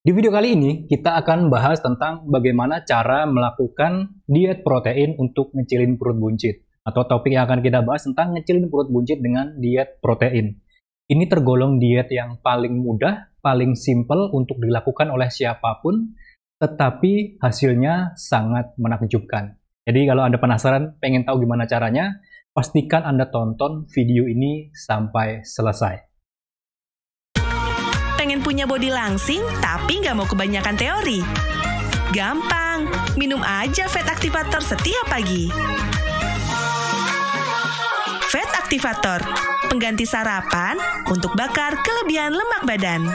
Di video kali ini, kita akan bahas tentang bagaimana cara melakukan diet protein untuk ngecilin perut buncit. Atau topik yang akan kita bahas tentang ngecilin perut buncit dengan diet protein. Ini tergolong diet yang paling mudah, paling simple untuk dilakukan oleh siapapun, tetapi hasilnya sangat menakjubkan. Jadi kalau Anda penasaran, pengen tahu gimana caranya, pastikan Anda tonton video ini sampai selesai. Pengen punya body langsing tapi nggak mau kebanyakan teori? Gampang, minum aja Fat Activator setiap pagi. Fat Activator, pengganti sarapan untuk bakar kelebihan lemak badan.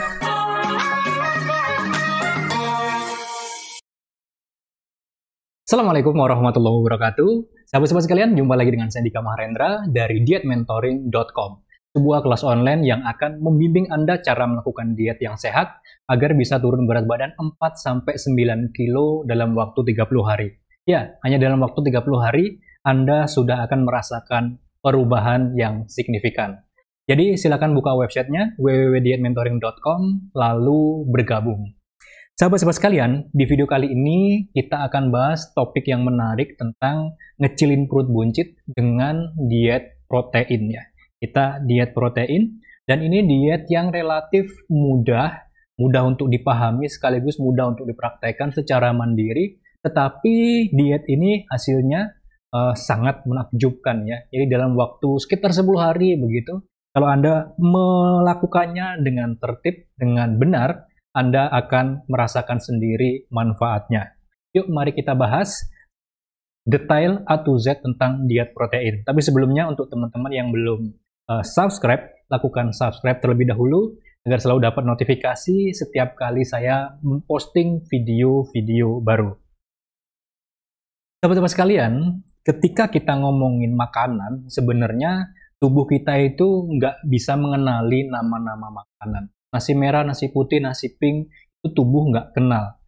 Assalamualaikum warahmatullahi wabarakatuh. Sahabat-sahabat sekalian, jumpa lagi dengan saya Dika Mahendra dari dietmentoring.com. Sebuah kelas online yang akan membimbing Anda cara melakukan diet yang sehat agar bisa turun berat badan 4-9 kilo dalam waktu 30 hari. Ya, hanya dalam waktu 30 hari Anda sudah akan merasakan perubahan yang signifikan. Jadi silakan buka websitenya www.dietmentoring.com lalu bergabung. Sahabat-sahabat sekalian, di video kali ini kita akan bahas topik yang menarik tentang ngecilin perut buncit dengan diet protein ya. Kita diet protein, dan ini diet yang relatif mudah untuk dipahami sekaligus mudah untuk dipraktekkan secara mandiri, tetapi diet ini hasilnya sangat menakjubkan ya. Jadi dalam waktu sekitar 10 hari begitu, kalau Anda melakukannya dengan tertib, dengan benar, Anda akan merasakan sendiri manfaatnya. Yuk mari kita bahas detail A to Z tentang diet protein. Tapi sebelumnya untuk teman-teman yang belum subscribe, lakukan subscribe terlebih dahulu agar selalu dapat notifikasi setiap kali saya memposting video-video baru. Sahabat-sahabat sekalian, ketika kita ngomongin makanan, sebenarnya tubuh kita itu nggak bisa mengenali nama-nama makanan. Nasi merah, nasi putih, nasi pink, itu tubuh nggak kenal.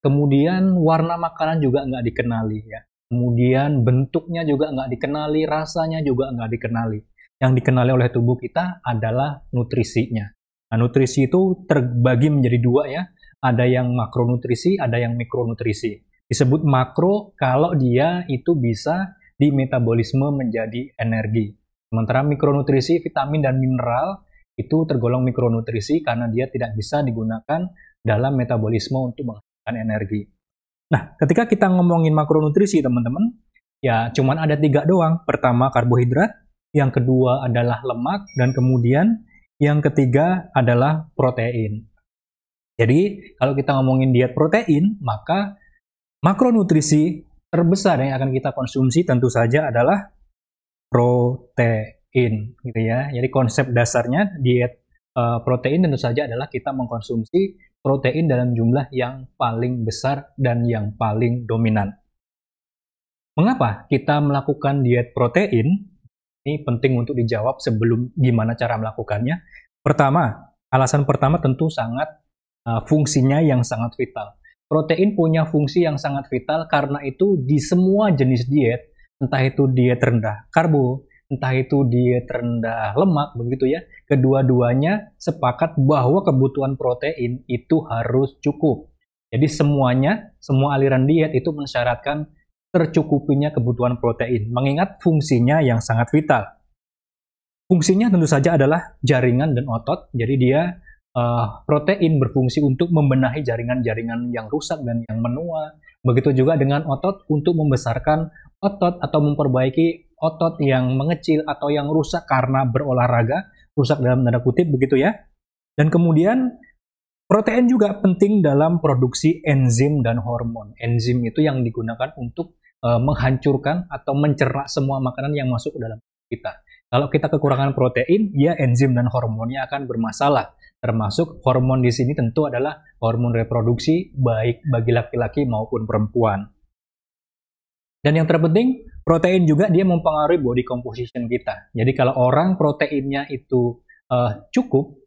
Kemudian warna makanan juga nggak dikenali ya. Kemudian bentuknya juga nggak dikenali, rasanya juga nggak dikenali. Yang dikenali oleh tubuh kita adalah nutrisinya. Nah, nutrisi itu terbagi menjadi dua ya. Ada yang makronutrisi, ada yang mikronutrisi. Disebut makro kalau dia itu bisa dimetabolisme menjadi energi. Sementara mikronutrisi, vitamin dan mineral itu tergolong mikronutrisi karena dia tidak bisa digunakan dalam metabolisme untuk menghasilkan energi. Nah, ketika kita ngomongin makronutrisi teman-teman, ya cuman ada 3 doang. Pertama karbohidrat, yang kedua adalah lemak, dan kemudian yang ketiga adalah protein. Jadi, kalau kita ngomongin diet protein, maka makronutrisi terbesar yang akan kita konsumsi tentu saja adalah protein, gitu ya. Jadi konsep dasarnya diet protein tentu saja adalah kita mengkonsumsi protein dalam jumlah yang paling besar dan yang paling dominan. Mengapa kita melakukan diet protein? Ini penting untuk dijawab sebelum gimana cara melakukannya. Pertama, alasan pertama tentu sangat fungsinya yang sangat vital. Protein punya fungsi yang sangat vital karena itu di semua jenis diet, entah itu diet rendah karbo, entah itu diet rendah lemak, begitu ya, kedua-duanya sepakat bahwa kebutuhan protein itu harus cukup. Jadi semuanya, semua aliran diet itu mensyaratkan tercukupinya kebutuhan protein, mengingat fungsinya yang sangat vital. Fungsinya tentu saja adalah jaringan dan otot, jadi dia protein berfungsi untuk membenahi jaringan-jaringan yang rusak dan yang menua. Begitu juga dengan otot untuk membesarkan otot atau memperbaiki otot yang mengecil atau yang rusak karena berolahraga, rusak dalam tanda kutip begitu ya. Dan kemudian protein juga penting dalam produksi enzim dan hormon. Enzim itu yang digunakan untuk menghancurkan atau mencerna semua makanan yang masuk ke dalam kita. Kalau kita kekurangan protein, ya enzim dan hormonnya akan bermasalah. Termasuk hormon di sini tentu adalah hormon reproduksi baik bagi laki-laki maupun perempuan. Dan yang terpenting, protein juga dia mempengaruhi body composition kita. Jadi kalau orang proteinnya itu cukup,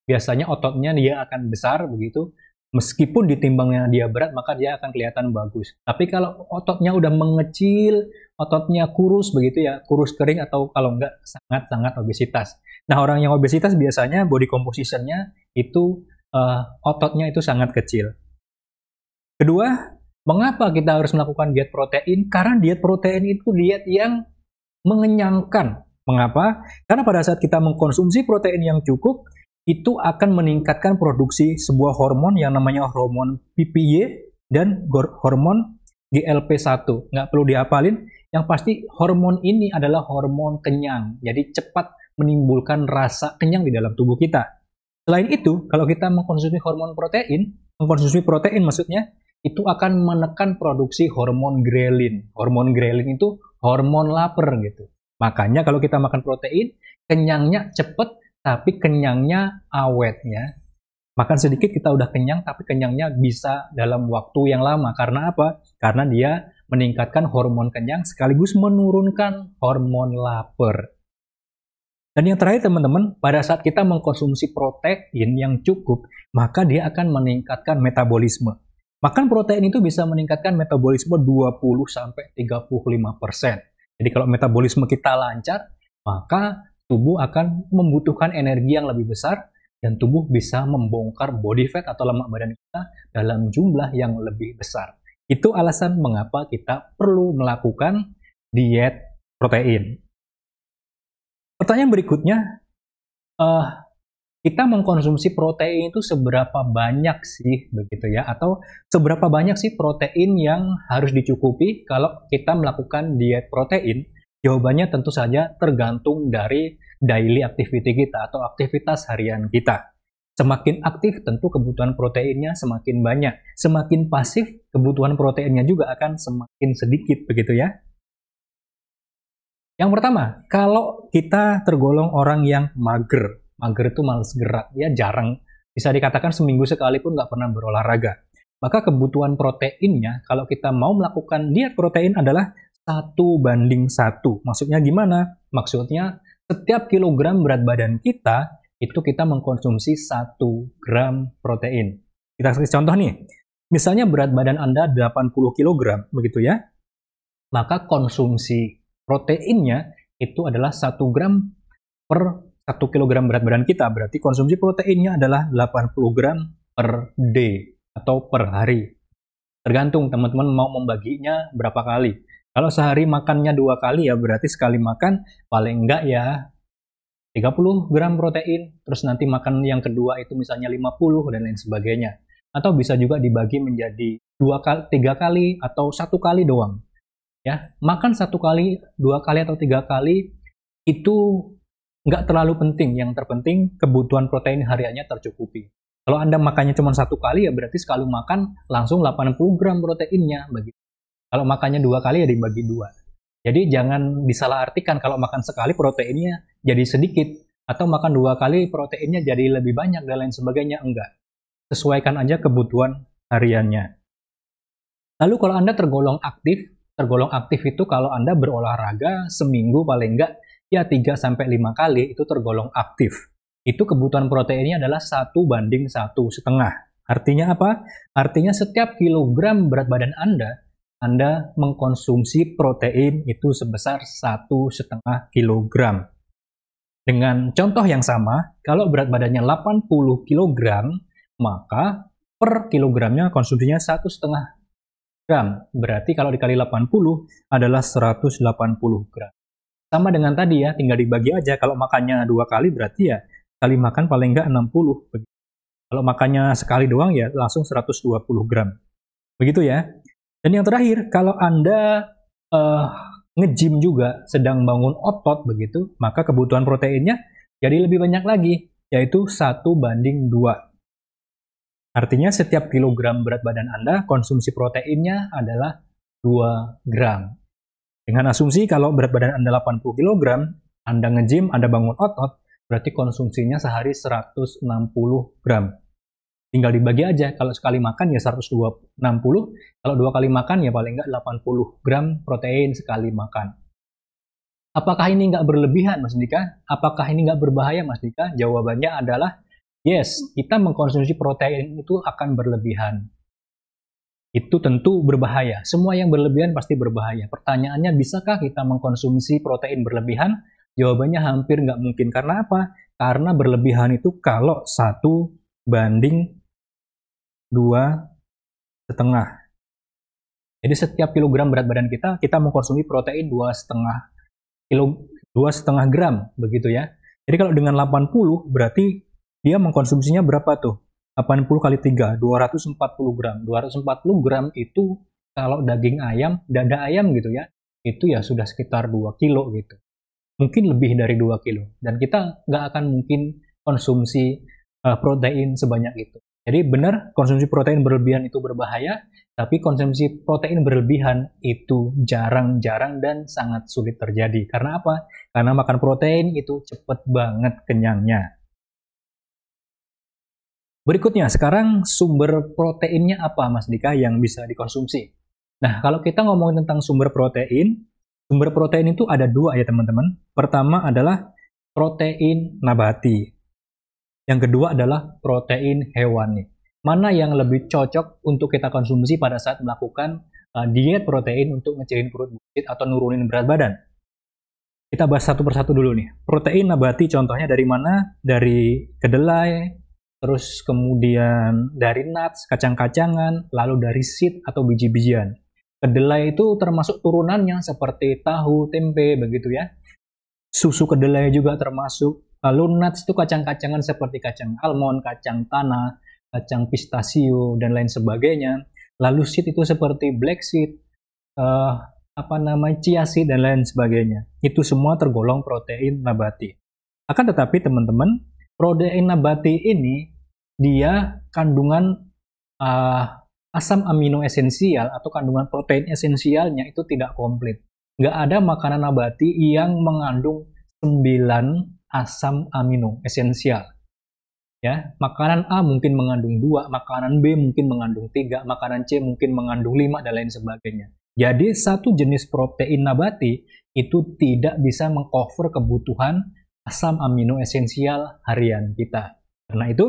biasanya ototnya dia akan besar begitu. Meskipun ditimbangnya dia berat, maka dia akan kelihatan bagus. Tapi kalau ototnya udah mengecil, ototnya kurus begitu ya, kurus kering atau kalau enggak sangat-sangat obesitas. Nah, orang yang obesitas biasanya body composition-nya itu ototnya itu sangat kecil. Kedua, mengapa kita harus melakukan diet protein? Karena diet protein itu diet yang mengenyangkan. Mengapa? Karena pada saat kita mengkonsumsi protein yang cukup, itu akan meningkatkan produksi sebuah hormon yang namanya hormon PPY dan hormon GLP-1. Nggak perlu dihafalin, yang pasti hormon ini adalah hormon kenyang. Jadi cepat menimbulkan rasa kenyang di dalam tubuh kita. Selain itu, kalau kita mengkonsumsi protein maksudnya, itu akan menekan produksi hormon grelin. Hormon grelin itu hormon lapar gitu. Makanya kalau kita makan protein, kenyangnya cepat, tapi kenyangnya awet ya. Makan sedikit kita udah kenyang, tapi kenyangnya bisa dalam waktu yang lama. Karena apa? Karena dia meningkatkan hormon kenyang sekaligus menurunkan hormon lapar. Dan yang terakhir teman-teman, pada saat kita mengkonsumsi protein yang cukup, maka dia akan meningkatkan metabolisme. Makan protein itu bisa meningkatkan metabolisme 20-35%. Jadi kalau metabolisme kita lancar, maka tubuh akan membutuhkan energi yang lebih besar dan tubuh bisa membongkar body fat atau lemak badan kita dalam jumlah yang lebih besar. Itu alasan mengapa kita perlu melakukan diet protein. Pertanyaan berikutnya, kita mengkonsumsi protein itu seberapa banyak sih begitu ya, atau seberapa banyak sih protein yang harus dicukupi kalau kita melakukan diet protein? Jawabannya tentu saja tergantung dari daily activity kita atau aktivitas harian kita. Semakin aktif tentu kebutuhan proteinnya semakin banyak, semakin pasif kebutuhan proteinnya juga akan semakin sedikit begitu ya. Yang pertama, kalau kita tergolong orang yang mager itu malas gerak, ya jarang, bisa dikatakan seminggu sekali pun nggak pernah berolahraga. Maka kebutuhan proteinnya, kalau kita mau melakukan diet protein adalah 1:1. Maksudnya gimana? Maksudnya setiap kilogram berat badan kita, itu kita mengkonsumsi 1 gram protein. Kita kasih contoh nih, misalnya berat badan Anda 80 kg, begitu ya, maka konsumsi proteinnya itu adalah 1 gram per 1 kg berat badan kita, berarti konsumsi proteinnya adalah 80 gram per day atau per hari. Tergantung teman-teman mau membaginya berapa kali. Kalau sehari makannya 2 kali ya berarti sekali makan paling enggak ya 30 gram protein, terus nanti makan yang kedua itu misalnya 50 dan lain sebagainya. Atau bisa juga dibagi menjadi 2 kali, 3 kali atau 1 kali doang. Ya, makan 1 kali, 2 kali atau 3 kali itu nggak terlalu penting. Yang terpenting kebutuhan protein hariannya tercukupi. Kalau Anda makannya cuma 1 kali ya berarti sekali makan langsung 80 gram proteinnya. Kalau makannya 2 kali ya dibagi 2. Jadi jangan disalahartikan kalau makan sekali proteinnya jadi sedikit. Atau makan 2 kali proteinnya jadi lebih banyak dan lain sebagainya. Enggak. Sesuaikan aja kebutuhan hariannya. Lalu kalau Anda tergolong aktif itu kalau Anda berolahraga seminggu paling enggak ya 3-5 kali itu tergolong aktif. Itu kebutuhan proteinnya adalah 1:1,5. Artinya apa? Artinya setiap kilogram berat badan Anda mengkonsumsi protein itu sebesar 1,5 kilogram. Dengan contoh yang sama, kalau berat badannya 80 kg, maka per kilogramnya konsumsinya 1,5 gram. Berarti kalau dikali 80 adalah 180 gram. Sama dengan tadi ya, tinggal dibagi aja. Kalau makannya 2 kali berarti ya sekali makan paling enggak 60. Kalau makannya sekali doang ya langsung 120 gram. Begitu ya. Dan yang terakhir, kalau Anda nge-gym juga sedang bangun otot begitu, maka kebutuhan proteinnya jadi lebih banyak lagi, yaitu 1:2. Artinya setiap kilogram berat badan Anda, konsumsi proteinnya adalah 2 gram. Dengan asumsi kalau berat badan Anda 80 kg, Anda nge-gym, Anda bangun otot, berarti konsumsinya sehari 160 gram. Tinggal dibagi aja, kalau sekali makan ya 160, kalau 2 kali makan ya paling nggak 80 gram protein sekali makan. Apakah ini nggak berlebihan, Mas Dika? Apakah ini nggak berbahaya, Mas Dika? Jawabannya adalah yes, kita mengkonsumsi protein itu akan berlebihan. Itu tentu berbahaya. Semua yang berlebihan pasti berbahaya. Pertanyaannya, bisakah kita mengkonsumsi protein berlebihan? Jawabannya hampir nggak mungkin. Karena apa? Karena berlebihan itu kalau satu banding 2,5. Jadi setiap kilogram berat badan kita mengkonsumsi protein 2,5 gram, begitu ya. Jadi kalau dengan 80, berarti dia mengkonsumsinya berapa tuh? 80 kali 3, 240 gram. 240 gram itu kalau daging ayam, dada ayam gitu ya, itu ya sudah sekitar 2 kilo gitu. Mungkin lebih dari 2 kilo. Dan kita nggak akan mungkin konsumsi protein sebanyak itu. Jadi benar, konsumsi protein berlebihan itu berbahaya, tapi konsumsi protein berlebihan itu jarang-jarang dan sangat sulit terjadi. Karena apa? Karena makan protein itu cepet banget kenyangnya. Berikutnya, sekarang sumber proteinnya apa, Mas Dika, yang bisa dikonsumsi? Nah, kalau kita ngomongin tentang sumber protein itu ada 2 ya teman-teman. Pertama adalah protein nabati. Yang kedua adalah protein hewani. Mana yang lebih cocok untuk kita konsumsi pada saat melakukan diet protein untuk ngecilin perut buncit atau nurunin berat badan? Kita bahas satu persatu dulu nih. Protein nabati contohnya dari mana? Dari kedelai, terus kemudian dari nuts, kacang-kacangan, lalu dari seed atau biji-bijian. Kedelai itu termasuk turunannya seperti tahu, tempe, begitu ya. Susu kedelai juga termasuk. Lalu nuts itu kacang-kacangan seperti kacang almond, kacang tanah, kacang pistachio, dan lain sebagainya. Lalu seed itu seperti black seed, chia seed, dan lain sebagainya. Itu semua tergolong protein nabati. Akan tetapi teman-teman, protein nabati ini dia kandungan asam amino esensial atau kandungan protein esensialnya itu tidak komplit. Nggak ada makanan nabati yang mengandung 9 asam amino esensial. Ya, makanan A mungkin mengandung 2, makanan B mungkin mengandung 3, makanan C mungkin mengandung 5, dan lain sebagainya. Jadi satu jenis protein nabati itu tidak bisa mengcover kebutuhan asam amino esensial harian kita. Karena itu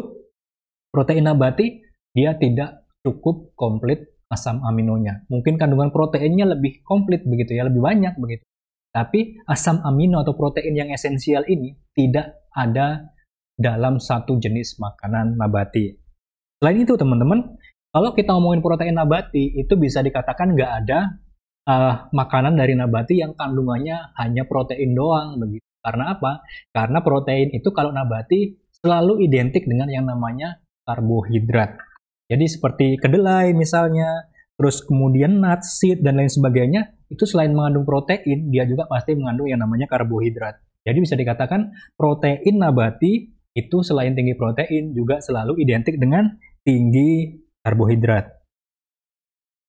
protein nabati dia tidak cukup komplit asam aminonya. Mungkin kandungan proteinnya lebih komplit begitu ya, lebih banyak begitu. Tapi asam amino atau protein yang esensial ini tidak ada dalam satu jenis makanan nabati. Selain itu teman-teman, kalau kita ngomongin protein nabati, itu bisa dikatakan nggak ada makanan dari nabati yang kandungannya hanya protein doang begitu. Karena apa? Karena protein itu kalau nabati selalu identik dengan yang namanya karbohidrat. Jadi seperti kedelai misalnya, terus kemudian nuts, seed, dan lain sebagainya, itu selain mengandung protein, dia juga pasti mengandung yang namanya karbohidrat. Jadi bisa dikatakan protein nabati itu selain tinggi protein juga selalu identik dengan tinggi karbohidrat.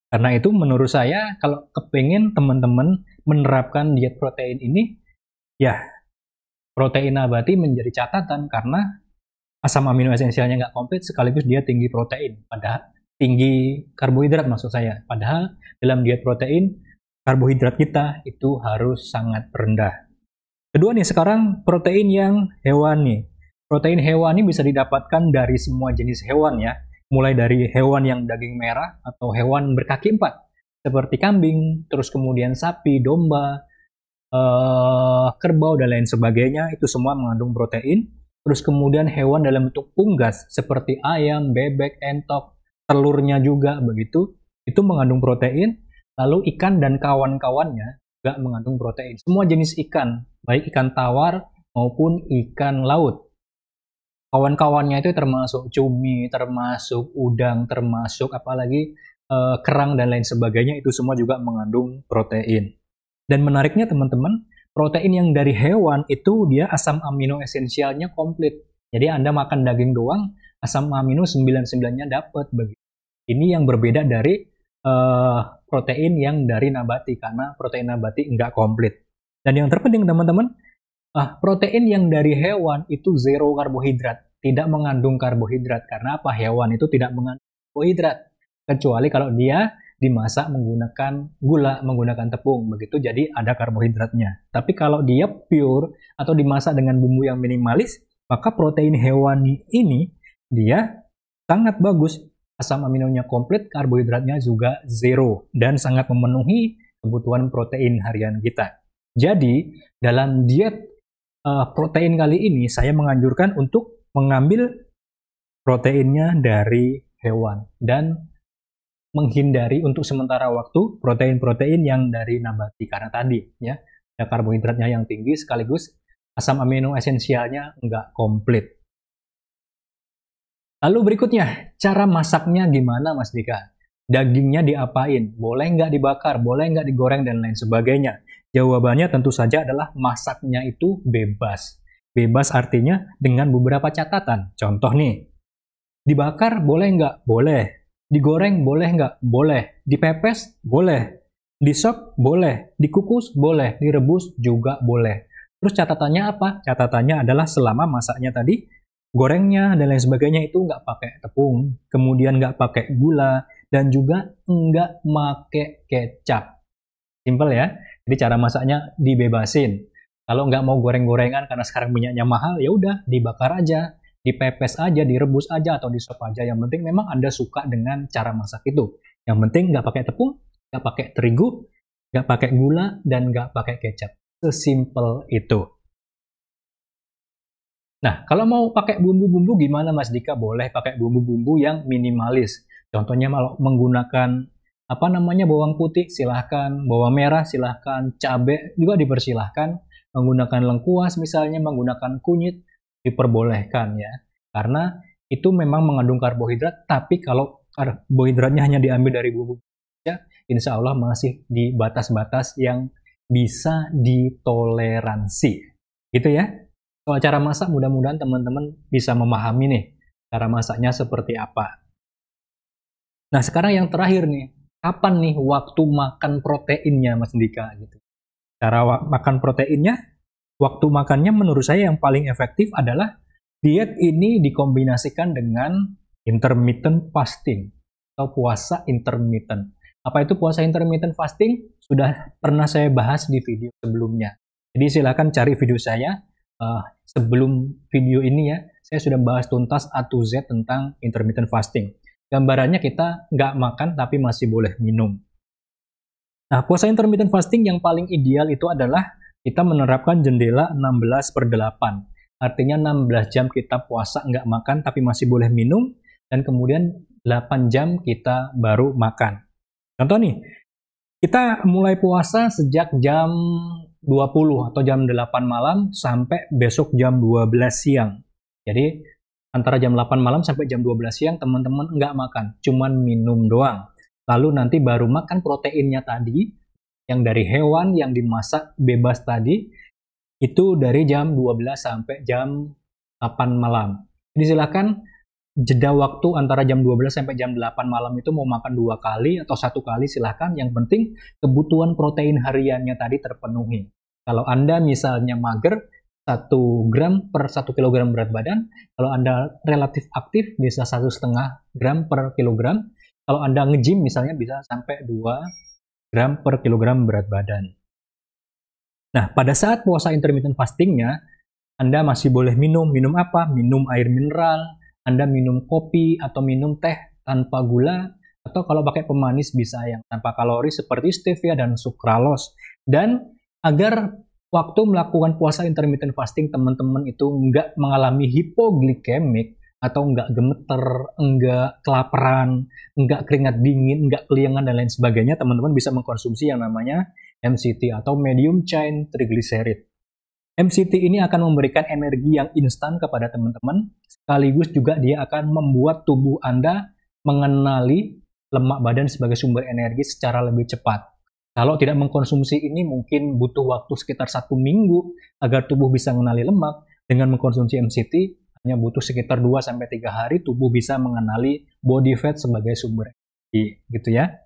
Karena itu menurut saya kalau kepengen teman-teman menerapkan diet protein ini, ya protein nabati menjadi catatan karena asam amino esensialnya nggak komplit sekaligus dia tinggi protein. Padahal tinggi karbohidrat maksud saya. Padahal dalam diet protein karbohidrat kita itu harus sangat rendah. Kedua nih sekarang protein yang hewani. Protein hewani bisa didapatkan dari semua jenis hewan ya. Mulai dari hewan yang daging merah atau hewan berkaki 4 seperti kambing, terus kemudian sapi, domba, kerbau, dan lain sebagainya. Itu semua mengandung protein. Terus kemudian hewan dalam bentuk unggas seperti ayam, bebek, entok, telurnya juga begitu. Itu mengandung protein. Lalu ikan dan kawan-kawannya juga mengandung protein. Semua jenis ikan, baik ikan tawar maupun ikan laut. Kawan-kawannya itu termasuk cumi, termasuk udang, termasuk apalagi kerang dan lain sebagainya, itu semua juga mengandung protein. Dan menariknya teman-teman, protein yang dari hewan itu dia asam amino esensialnya komplit. Jadi Anda makan daging doang, asam amino 99-nya dapat begitu. Ini yang berbeda dari protein yang dari nabati, karena protein nabati nggak komplit. Dan yang terpenting teman-teman, protein yang dari hewan itu zero karbohidrat, tidak mengandung karbohidrat. Karena apa? Hewan itu tidak mengandung karbohidrat, kecuali kalau dia dimasak menggunakan gula, menggunakan tepung, begitu jadi ada karbohidratnya. Tapi kalau dia pure atau dimasak dengan bumbu yang minimalis, maka protein hewani ini dia sangat bagus. Asam aminonya komplit, karbohidratnya juga zero, dan sangat memenuhi kebutuhan protein harian kita. Jadi, dalam diet protein kali ini, saya menganjurkan untuk mengambil proteinnya dari hewan dan menghindari untuk sementara waktu protein-protein yang dari nabati karena tadi ya ada karbohidratnya yang tinggi sekaligus asam amino esensialnya nggak komplit. Lalu berikutnya, cara masaknya gimana Mas Dika? Dagingnya diapain? Boleh nggak dibakar? Boleh nggak digoreng? Dan lain sebagainya. Jawabannya tentu saja adalah masaknya itu bebas. Bebas artinya dengan beberapa catatan. Contoh nih, dibakar boleh nggak? Boleh. Digoreng boleh nggak? Boleh. Dipepes? Boleh. Disop? Boleh. Dikukus? Boleh. Direbus juga boleh. Terus catatannya apa? Catatannya adalah selama masaknya tadi, gorengnya dan lain sebagainya itu nggak pakai tepung, kemudian nggak pakai gula, dan juga nggak pakai kecap. Simple ya. Jadi cara masaknya dibebasin. Kalau nggak mau goreng-gorengan karena sekarang minyaknya mahal, ya udah dibakar aja, dipepes aja, direbus aja atau disop aja. Yang penting memang Anda suka dengan cara masak itu. Yang penting nggak pakai tepung, nggak pakai terigu, nggak pakai gula, dan nggak pakai kecap. Sesimpel itu. Nah, kalau mau pakai bumbu-bumbu gimana Mas Dika? Boleh pakai bumbu-bumbu yang minimalis. Contohnya kalau menggunakan bawang putih silahkan, bawang merah silahkan, cabai juga dipersilahkan, menggunakan lengkuas misalnya, menggunakan kunyit diperbolehkan ya. Karena itu memang mengandung karbohidrat, tapi kalau karbohidratnya hanya diambil dari bumbu ya, insya Allah masih di batas-batas yang bisa ditoleransi. Gitu ya. Soal cara masak mudah-mudahan teman-teman bisa memahami nih cara masaknya seperti apa. Nah sekarang yang terakhir nih, kapan nih waktu makan proteinnya Mas Dika gitu. Cara makan proteinnya, waktu makannya menurut saya yang paling efektif adalah diet ini dikombinasikan dengan intermittent fasting atau puasa intermittent. Apa itu puasa intermittent fasting? Sudah pernah saya bahas di video sebelumnya. Jadi silakan cari video saya. Sebelum video ini ya, saya sudah bahas tuntas A to Z tentang intermittent fasting. Gambarannya kita nggak makan tapi masih boleh minum. Nah, puasa intermittent fasting yang paling ideal itu adalah kita menerapkan jendela 16/8. Artinya 16 jam kita puasa nggak makan tapi masih boleh minum, dan kemudian 8 jam kita baru makan. Contoh nih, kita mulai puasa sejak jam 20 atau jam 8 malam sampai besok jam 12 siang. Jadi antara jam 8 malam sampai jam 12 siang teman-teman nggak makan, cuman minum doang. Lalu nanti baru makan proteinnya tadi, yang dari hewan yang dimasak bebas tadi, itu dari jam 12 sampai jam 8 malam. Jadi silakan jeda waktu antara jam 12 sampai jam 8 malam itu mau makan 2 kali atau 1 kali silahkan, yang penting kebutuhan protein hariannya tadi terpenuhi. Kalau Anda misalnya mager 1 gram per 1 kg berat badan, kalau Anda relatif aktif bisa 1,5 gram per kilogram, kalau Anda nge-gym misalnya bisa sampai 2 gram per kilogram berat badan. Nah, pada saat puasa intermittent fastingnya, Anda masih boleh minum apa? Minum air mineral, Anda minum kopi atau minum teh tanpa gula, atau kalau pakai pemanis bisa yang tanpa kalori seperti stevia dan sucralose. Dan agar waktu melakukan puasa intermittent fasting teman-teman itu nggak mengalami hipoglikemik atau nggak gemeter, nggak kelaparan, nggak keringat dingin, nggak keliengan dan lain sebagainya, teman-teman bisa mengkonsumsi yang namanya MCT atau medium chain triglyceride. MCT ini akan memberikan energi yang instan kepada teman-teman, sekaligus juga dia akan membuat tubuh Anda mengenali lemak badan sebagai sumber energi secara lebih cepat. Kalau tidak mengkonsumsi ini mungkin butuh waktu sekitar 1 minggu agar tubuh bisa mengenali lemak. Dengan mengkonsumsi MCT hanya butuh sekitar 2-3 hari tubuh bisa mengenali body fat sebagai sumber energi, gitu ya.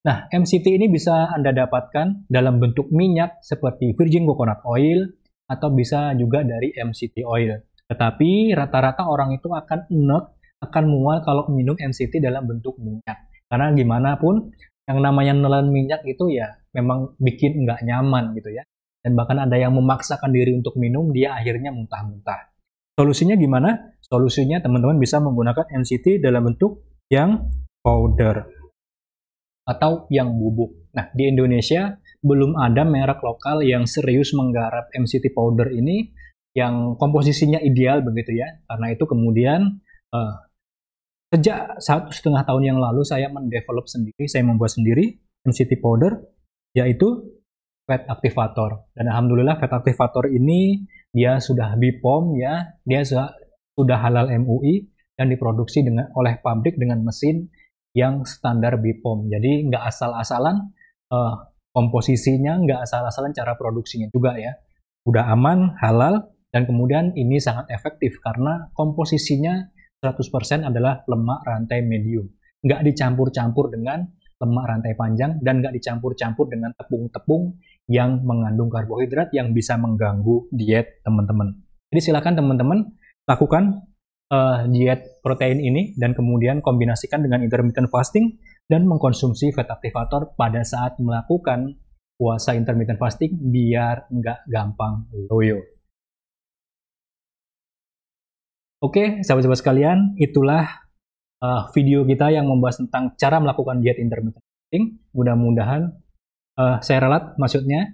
Nah, MCT ini bisa Anda dapatkan dalam bentuk minyak seperti virgin coconut oil, atau bisa juga dari MCT oil. Tetapi rata-rata orang itu akan mual kalau minum MCT dalam bentuk minyak. Karena gimana pun yang namanya nelan minyak itu ya memang bikin nggak nyaman gitu ya. Dan bahkan ada yang memaksakan diri untuk minum, dia akhirnya muntah-muntah. Solusinya gimana? Solusinya teman-teman bisa menggunakan MCT dalam bentuk yang powder atau yang bubuk. Nah, di Indonesia belum ada merek lokal yang serius menggarap MCT powder ini yang komposisinya ideal begitu ya. Karena itu kemudian Sejak 1,5 tahun yang lalu saya mendevelop sendiri, saya membuat sendiri MCT powder, yaitu fat activator. Dan alhamdulillah fat activator ini dia sudah BPOM ya, dia sudah halal MUI dan diproduksi oleh pabrik dengan mesin yang standar BPOM. Jadi nggak asal-asalan komposisinya, nggak asal-asalan cara produksinya juga ya. Udah aman, halal, dan kemudian ini sangat efektif karena komposisinya 100% adalah lemak rantai medium. Nggak dicampur-campur dengan lemak rantai panjang dan nggak dicampur-campur dengan tepung-tepung yang mengandung karbohidrat yang bisa mengganggu diet teman-teman. Jadi silakan teman-teman lakukan diet protein ini dan kemudian kombinasikan dengan intermittent fasting dan mengkonsumsi fat activator pada saat melakukan puasa intermittent fasting biar nggak gampang loyo. Oke, sahabat-sahabat sekalian, itulah video kita yang membahas tentang cara melakukan diet intermittent fasting. Mudah-mudahan saya ralat, maksudnya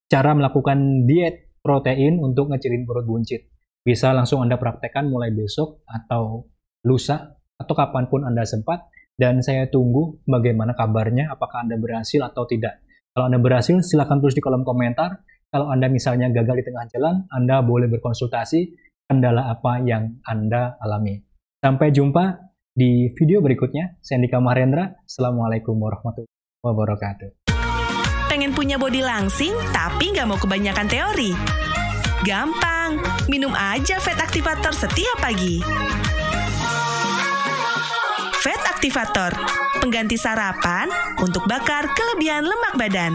cara melakukan diet protein untuk ngecilin perut buncit. Bisa langsung Anda praktekkan mulai besok atau lusa atau kapanpun Anda sempat, dan saya tunggu bagaimana kabarnya, apakah Anda berhasil atau tidak. Kalau Anda berhasil, silahkan tulis di kolom komentar. Kalau Anda misalnya gagal di tengah jalan, Anda boleh berkonsultasi kendala apa yang Anda alami. Sampai jumpa di video berikutnya. Saya Andika Mahendra. Assalamualaikum warahmatullahi wabarakatuh. Pengen punya body langsing tapi nggak mau kebanyakan teori? Gampang, minum aja Fat Activator setiap pagi. Fat Activator, pengganti sarapan untuk bakar kelebihan lemak badan.